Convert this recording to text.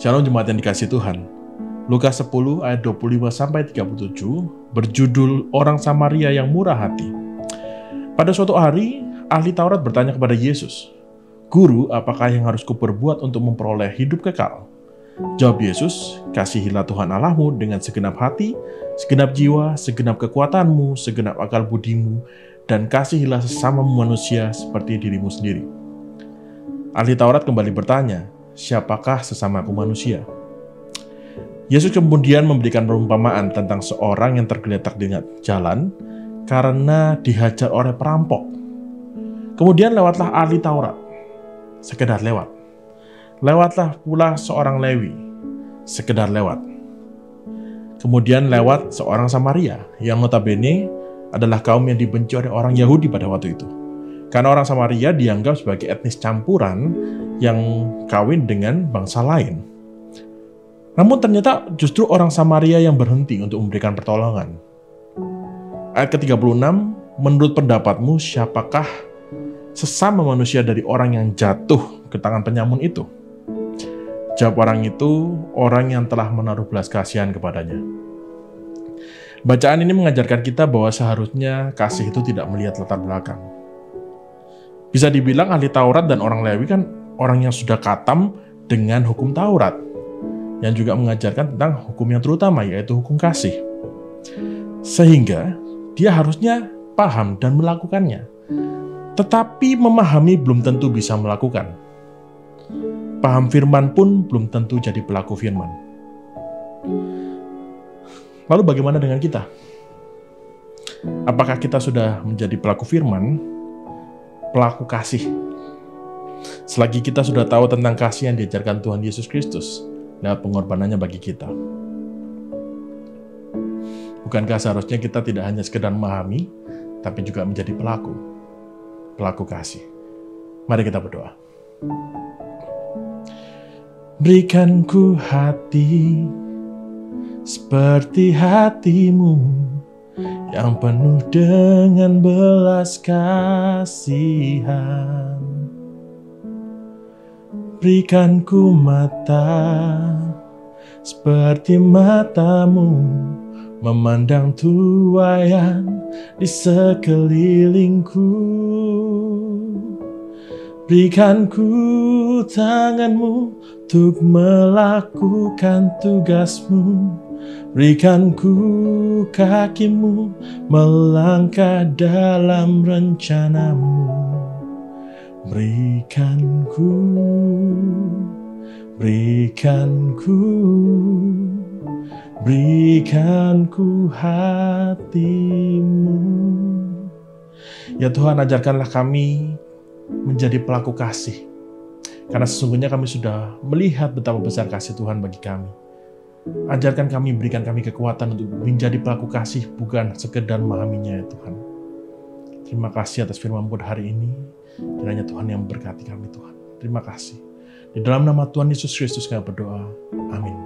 Shalom jemaat yang dikasihi Tuhan. Lukas 10 ayat 25-37 berjudul Orang Samaria yang Murah Hati. Pada suatu hari, ahli Taurat bertanya kepada Yesus, "Guru, apakah yang harus kuperbuat untuk memperoleh hidup kekal?" Jawab Yesus, "Kasihilah Tuhan Allahmu dengan segenap hati, segenap jiwa, segenap kekuatanmu, segenap akal budimu, dan kasihilah sesamamu manusia seperti dirimu sendiri." Ahli Taurat kembali bertanya, "Siapakah sesamaku manusia?" Yesus kemudian memberikan perumpamaan tentang seorang yang tergeletak di jalan karena dihajar oleh perampok. Kemudian lewatlah ahli Taurat, sekedar lewat. Lewatlah pula seorang Lewi, sekedar lewat. Kemudian lewat seorang Samaria, yang notabene adalah kaum yang dibenci oleh orang Yahudi pada waktu itu. Karena orang Samaria dianggap sebagai etnis campuran yang kawin dengan bangsa lain. Namun ternyata justru orang Samaria yang berhenti untuk memberikan pertolongan. Ayat ke-36, menurut pendapatmu siapakah sesama manusia dari orang yang jatuh ke tangan penyamun itu? Jawab orang itu, orang yang telah menaruh belas kasihan kepadanya. Bacaan ini mengajarkan kita bahwa seharusnya kasih itu tidak melihat latar belakang. Bisa dibilang ahli Taurat dan orang Lewi kan orang yang sudah khatam dengan hukum Taurat, yang juga mengajarkan tentang hukum yang terutama, yaitu hukum kasih. Sehingga dia harusnya paham dan melakukannya. Tetapi memahami belum tentu bisa melakukan. Paham firman pun belum tentu jadi pelaku firman. Lalu bagaimana dengan kita? Apakah kita sudah menjadi pelaku firman, pelaku kasih? Selagi kita sudah tahu tentang kasih yang diajarkan Tuhan Yesus Kristus lewat pengorbanannya bagi kita. Bukankah seharusnya kita tidak hanya sekedar memahami, tapi juga menjadi pelaku kasih? Mari kita berdoa. Berikan ku hati seperti hatimu, yang penuh dengan belas kasihan. Berikan ku mata seperti matamu, memandang tuaian di sekelilingku. Berikan ku tanganmu untuk melakukan tugasmu. Berikan ku kakimu melangkah dalam rencanamu. Berikan ku hatimu. Ya Tuhan, ajarkanlah kami menjadi pelaku kasih. Karena sesungguhnya kami sudah melihat betapa besar kasih Tuhan bagi kami. Ajarkan kami, berikan kami kekuatan untuk menjadi pelaku kasih, bukan sekedar memahaminya ya Tuhan. Terima kasih atas firman-Mu hari ini. Kiranya Tuhan yang memberkati kami Tuhan. Terima kasih. Di dalam nama Tuhan Yesus Kristus kami berdoa. Amin.